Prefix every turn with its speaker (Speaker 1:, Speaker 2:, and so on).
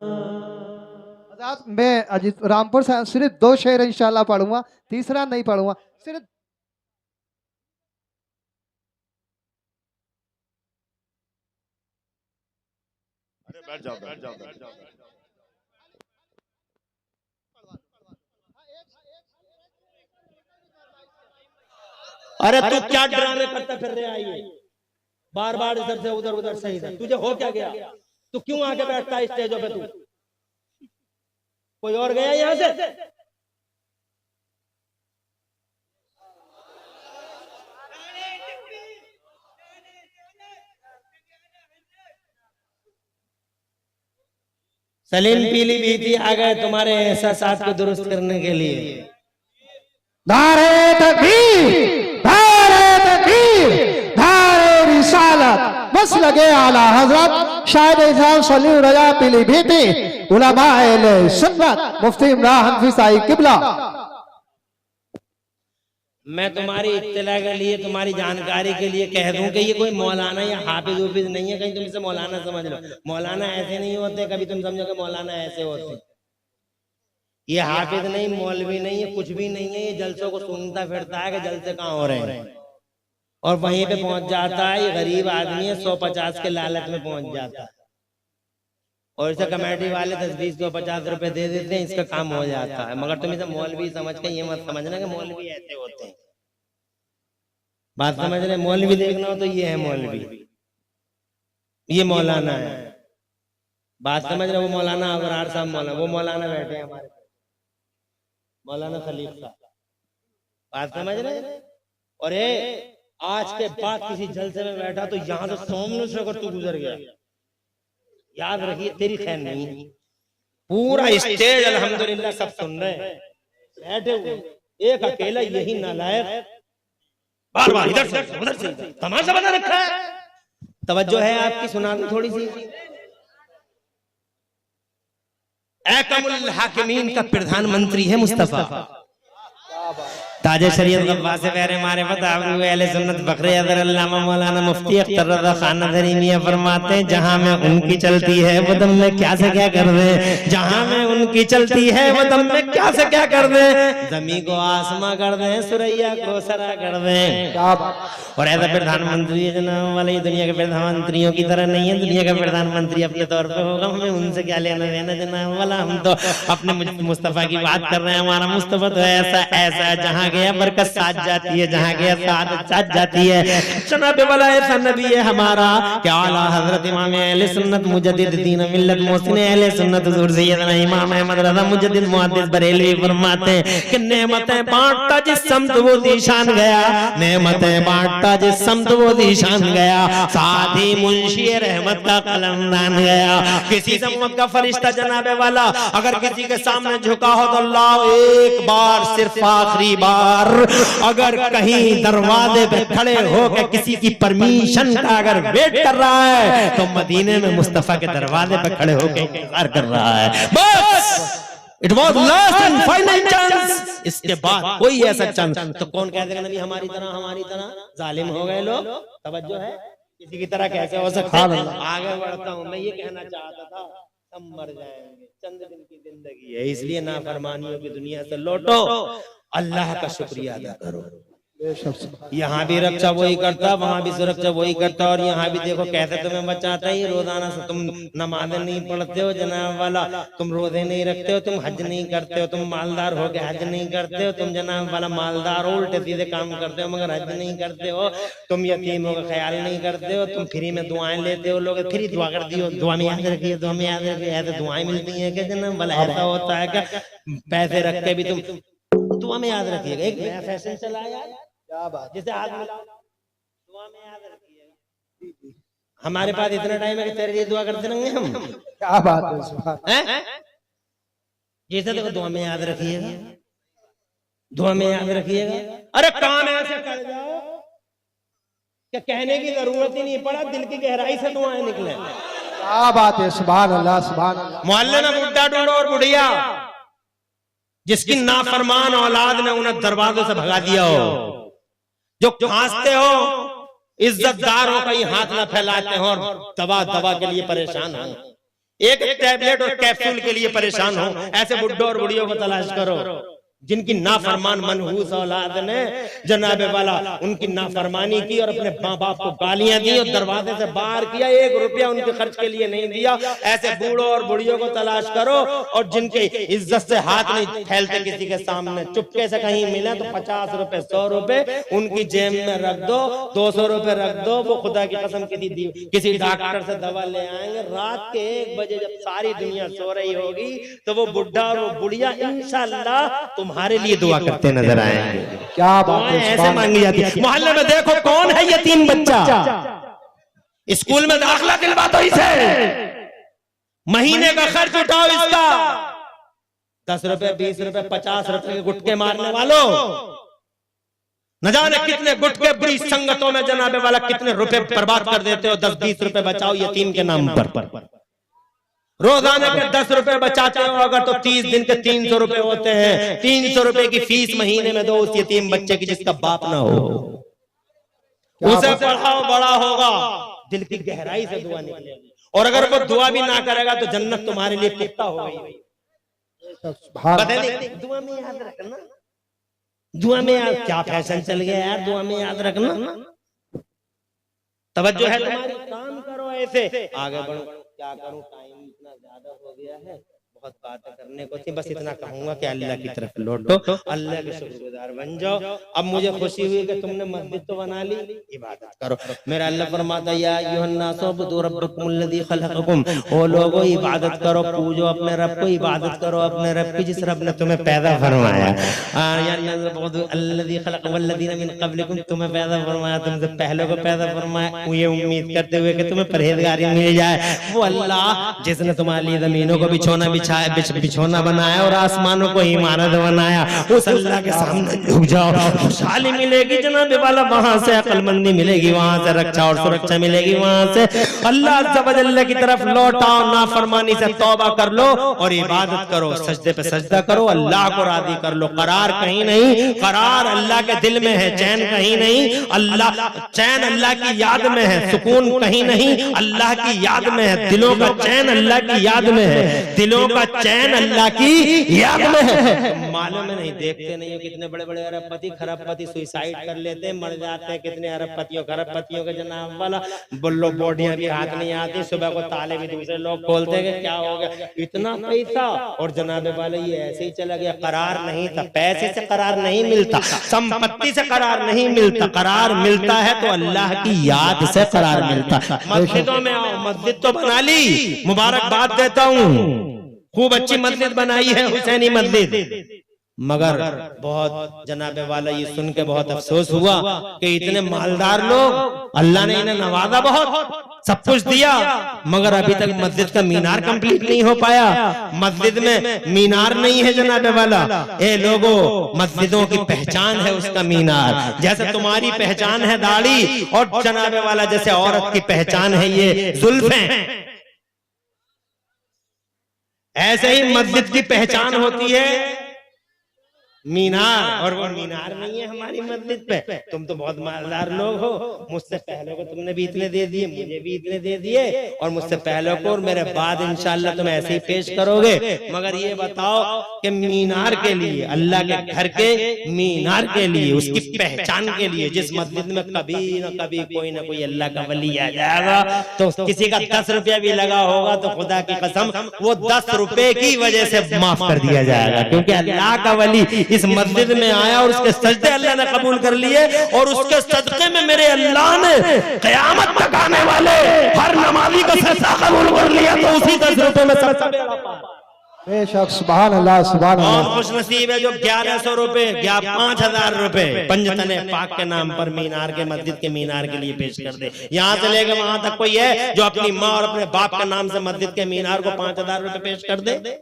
Speaker 1: आजाद मैं अजीत रामपुर से सिर्फ 2 शेर इंशाल्लाह पढ़ूंगा, तीसरा नहीं पढ़ूंगा। सिर्फ
Speaker 2: बैठ जाओ बैठ जाओ बैठ जाओ।
Speaker 3: अरे तू क्या ड्रामे करता फिर रहा है? बार बार इधर से उधर उधर से इधर, तुझे हो क्या गया? तू क्यों आके बैठता है स्टेजों पे? तू कोई और गया यहाँ से? सलीम पीलीभीत आ गए तुम्हारे एहसास को दुरुस्त करने के लिए।
Speaker 1: नारे तकबीर, नारे तकबीर, नारे रिसालत, बस लगे आला हजरत शायद इंसान सलीम रजा पीलीभीती उलमा अहले सुन्नत मुफ्ती इमरान हनफी साहिब किबला।
Speaker 3: मैं तुम्हारी इत्तला के लिए, तुम्हारी जानकारी के लिए कह दूं कि ये कोई मौलाना या हाफिज उफिज नहीं है, कहीं तुम इसे मौलाना समझ लो। मौलाना ऐसे नहीं होते, कभी तुम समझो कि मौलाना ऐसे होते। ये हाफिज नहीं, मौलवी नहीं है, कुछ भी नहीं है। ये जलसों को सुनता फिरता है कि जलसे कहाँ हो रहे हैं और वहीं पे पहुंच जाता है। ये गरीब आदमी है, 150 के लालच में पहुंच जाता है और इसे कमेटी वाले 10-20 150 रुपए दे देते हैं, इसका काम हो जाता है। मगर तुम इसे मौलवी समझ के ये मत समझना कि मौलवी ऐसे होते हैं। बात समझ रहे? मौलवी देखना हो तो ये है मौलवी, ये मौलाना है। बात समझ रहे? वो मौलाना अबरार साहब मौलाना, वो मौलाना बैठे हैं हमारे मौलाना खलीफ साहब। बात समझ रहे? और आज के बाद किसी जलसे में बैठा तो यहाँ से सामने से अगर तू गुजर गया, याद रखिए तेरी खैर नहीं। पूरा स्टेज अल्हम्दुलिल्लाह सब सुन रहे हैं, बैठे हुए एक अकेला यही नालायक बार बार इधर से उधर से तमाशा बना रखा है। तवज्जो है आपकी, सुना दो थोड़ी सी। अहकमुल हाकिमीन का प्रधानमंत्री है मुस्तफा, ताजे शरीयत अब्बास प्यारे मारे अहले सुन्नत बकरे अदर अल्लामा मौलाना मुफ्ती अख्तर रज़ा खान नज़री मियां फरमाते हैं, जहां में उनकी चलती है वो दम में क्या से क्या कर दे। जहां में उनकी चलती है वो दम में क्या से क्या कर दे। जमी को आसमां कर दे, सुरैया को सरा कर दे। और ऐसा प्रधानमंत्री है जनाब वाले, दुनिया के प्रधानमंत्रियों की तरह नहीं है। दुनिया का प्रधानमंत्री अपने तौर पर होगा, हमें उनसे क्या लेना देना जनाब वाला। हम तो अपने मुस्तफा की बात कर रहे हैं। हमारा मुस्तफा तो ऐसा ऐसा, जहाँ गया बरकत साथ जाती है, जहाँ गया साथ जाती है। जनाब वाला ऐसा नबी है हमारा क्या आला हजरत इमाम अहले सुन्नत मुजद्दिद दीन मिल्लत मोहसिन अहले सुन्नत हुजूर सैयदना इमाम अहमद रज़ा मुजद्दिद मुहद्दिस बरेलवी फरमाते हैं कि नेमतें बांटता जिस समत वो दीशान गया, नेमतें बांटता जिस समत वो दीशान गया, साथ ही मुंशी रहमत का कलमदान गया। किसी सम्मत का फरिश्ता जनाबे वाला अगर किसी के सामने झुका हो तो अल्लाह एक बार, सिर्फ आखिरी बार, अगर कहीं दरवाजे पे खड़े होकर किसी की परमिशन का अगर वेट कर रहा है तो मदीने में मुस्तफा के दरवाजे पे खड़े होकर इंतजार कर रहा है। बस it was last and final chance, इसके बाद कोई ऐसा चांस तो कौन कह देगा नबी हमारी तरह जालिम हो गए लोग। तवज्जो है? किसी की तरह कैसे हो सकता है? आगे बढ़ता हूँ, मैं ये कहना चाहता था हम मर जाएंगे, चंद दिन की जिंदगी है, इसलिए नाफरमानियों की दुनिया से लौटो, अल्लाह का शुक्रिया अदा करो। यहाँ भी रक्षा वही करता, वहां भी सुरक्षा वही करता। और यहाँ भी देखो कैसे तुम्हें बचाता है। रोजाना से तुम नमाज़ें नहीं पढ़ते हो जनाब वाला, तुम रोजे नहीं रखते हो, तुम हज नहीं करते हो, तुम मालदार हो के हज नहीं करते हो, तुम जनाब वाला मालदार हो, उल्टे सीधे काम करते हो मगर हज नहीं करते हो, तुम यतीमों का ख्याल नहीं करते हो, तुम फ्री में दुआएं लेते हो। लोग फ्री दुआ कर दियो, दुआ में याद रखिए, दुआ में याद रखिए। ऐसे दुआएं मिलती है क्या जनाब वाला? ऐसा होता है क्या? पैसे रख के भी तुम दुआ में याद रखिएगा। एक नया फैशन चला यार, क्या बात, जैसे हाथ मिला दुआ में याद रखिएगा। हमारे पास इतना टाइम है कि तेरे लिए दुआ करते रहेंगे हम।
Speaker 1: क्या बात है?
Speaker 3: जैसे देखो दुआ में याद रखिएगा, दुआ में याद रखिएगा। अरे काम ऐसे कर जाओ कि कहने की जरूरत ही नहीं पड़ा, दिल की गहराई से दुआएं निकले।
Speaker 1: क्या बात है? सुभान अल्लाह, सुभान अल्लाह।
Speaker 3: मोहल्ले में बुड्ढा ढूंढो और बुढ़िया जिसकी नाफरमान औलाद ने उन्हें दरवाजों से भगा दिया हो, जो खांसते हो इज्जतदारों का ही हाथ न फैलाते हो और दवा दवा के लिए परेशान हो, एक टैबलेट और कैप्सूल के लिए परेशान हो, ऐसे बुड्ढों और बुढ़ियों को तलाश करो जिनकी नाफरमान मनहूस औलाद ने जनाबे वाला उनकी नाफरमानी की और अपने माँ बाप को गालियां दी और दरवाजे से बाहर किया, 1 रुपया उनके खर्च के लिए नहीं दिया। ऐसे बूढ़ों और बुढ़ियों को तलाश करो और जिनके इज्जत से हाथ नहीं फैलते किसी के सामने, चुपके से कहीं मिले तो 50 रुपए 100 रुपए उनकी जेब में रख दो, 200 रुपए रख दो। वो खुदा की कसम किसी डॉक्टर से दवा ले आएंगे। रात के 1 बजे जब सारी दुनिया सो रही होगी तो वो बुढ़ा और वो बुढ़िया इंशाअल्लाह तुम्हारे लिए दुआ करते नजर आएंगे।
Speaker 1: क्या बात है,
Speaker 3: ऐसे मांगी जाती है। मोहल्ले में देखो कौन है यतीम बच्चा, स्कूल में दाखिला दिलवा दो इसे, महीने का खर्च उठाओ इसका, 10 रुपए 20 रुपए 50 रुपए के गुटके मारने वालों, न जाने कितने गुटके बुरी संगतों में जनाबे वाला कितने रुपए बर्बाद कर देते हो। 10-20 रुपए बचाओ यतीम के नाम पर, रोजाना के 10 रुपए बचाते हो अगर तो 30 दिन के 300 रुपए होते हैं। 300 रुपए की फीस महीने में दो उस यतीम बच्चे की जिसका बाप ना हो, उसे पढ़ाओ, बड़ा होगा, दिल की गहराई से दुआ निकलेगी। और अगर वो दुआ भी ना करेगा तो जन्नत तुम्हारे लिए पुख्ता हो गई। दुआ में याद रखना, दुआ में याद, क्या फैशन चल गया यार, दुआ में याद रखना, तवज्जो है तुम्हारी, काम करो ऐसे आगे बढ़ो। क्या करूं, टाइम इतना ज्यादा हो गया है, बहुत बातें करने को थी, बस इतना कहूंगा कि अल्लाह की तरफ लौटो, अल्लाह के शुक्रगुजार बन जाओ। अब मुझे खुशी हुई कि तुमने मस्जिद तो बना ली, इबादत करो। मेरा अल्लाह फरमाता या अय्युहन्नास उब्दू रब्बकुमुल्लज़ी खलक़कुम, ओ लोगों इबादत करो, पूजो अपने रब को, इबादत करो अपने रब की जिस रब ने तुम्हें पैदा फरमाया। अल्लज़ी खलक़ वल्लज़ीना मिन क़ब्लिकुम, तुम्हें पैदा फरमाया, तुमसे पहले को पैदा फरमाया, ये उम्मीद करते हुए कि तुम्हें परहेजगारी मिल जाए। वो अल्लाह जिसने तुम्हारे लिए जमीनों को बिछोना बनाया और आसमानों को इमारत बनाया, उस अल्लाह के सामने झुक जाओ, खुशहाली मिलेगी जनाबे वाला, वहां से अक्लमंदी मिलेगी, वहां से रक्षा और सुरक्षा मिलेगी, वहां से अल्लाह अज़्ज़ा व जल्ल की तरफ लौटाओ, नाफरमानी से तौबा कर लो और इबादत करो, सजदे पे सजदा करो, अल्लाह को राजी कर लो। करार कहीं नहीं, करार अल्लाह के दिल में है, चैन कहीं नहीं, अल्लाह चैन अल्लाह की याद में है, सुकून कहीं नहीं, अल्लाह की याद में है। दिलों का चैन अल्लाह की याद में है, दिलों का चैन अल्लाह की याद में है। मालूम है नहीं, देखते नहीं हो कितने बड़े बड़े अरबपति खरबपति सुसाइड कर लेते हैं, मर जाते हैं। कितने अरबपतियों खरबपतियों के जनाब वाला बोलो बॉडियां भी हाथ नहीं आती, सुबह को ताले भी दूसरे लोग खोलते हैं, क्या हो गया इतना पैसा, और जनाबे वाले ये ऐसे ही चला गया। करार नहीं था, पैसे से करार नहीं मिलता, संपत्ति से करार नहीं मिलता, करार मिलता है तो अल्लाह की याद से करार मिलता। मस्जिदों में आओ, मस्जिद तो बना ली, मुबारकबाद देता हूँ, खूब अच्छी मस्जिद बनाई है हुसैनी मस्जिद, मगर बहुत जनाबे वाला ये सुन के बहुत अफसोस हुआ कि इतने मालदार लोग, अल्लाह ने इन्हें नवाजा, बहुत सब कुछ दिया, मगर अभी तक मस्जिद का मीनार कंप्लीट नहीं हो पाया। मस्जिद में मीनार नहीं है जनाबे वाला। ए लोगों, मस्जिदों की पहचान है उसका मीनार, जैसे तुम्हारी पहचान है दाढ़ी, और जनाबे वाला जैसे औरत की पहचान है ये जुल्फें, ऐसे ही मस्जिद की पहचान होती है मीनार, और वो मीनार नहीं है हमारी मस्जिद पे। तुम तो बहुत मालदार लोग हो, मुझसे पहले को तुमने भी इतने दे दिए, मुझे भी इतने दे दिए, और मुझसे पहले को और मेरे बाद इंशाअल्लाह तुम ऐसे ही पेश करोगे। मगर ये बताओ कि मीनार के लिए, अल्लाह के घर के मीनार के लिए, उसकी पहचान के लिए, जिस मस्जिद में कभी न कभी कोई ना कोई अल्लाह का वली आ जाएगा, तो किसी का 10 रुपया भी लगा होगा तो खुदा की कसम वो 10 रुपए की वजह से माफ कर दिया जाएगा, क्योंकि अल्लाह का वली इस मस्जिद में आया और उसके सजदे अल्लाह ने कबूल कर लिए, और उसके सदके में मेरे अल्लाह ने क़यामत तक आने वाले हर नमाजी का सजदा कबूल कर लिया। तो उसी 10 रुपए में सबसे बड़ा पार।
Speaker 1: बेशक, सुभान अल्लाह, सुभान अल्लाह।
Speaker 3: और खुश नसीब है जो 1100 रुपए या 5000 रुपए पंजतने पाक के नाम पर मीनार के, मस्जिद के मीनार के लिए पेश कर दे। यहाँ से लेकर वहां तक कोई है जो अपनी माँ और अपने बाप के नाम से मस्जिद के मीनार को 5000 रुपए पेश कर दे?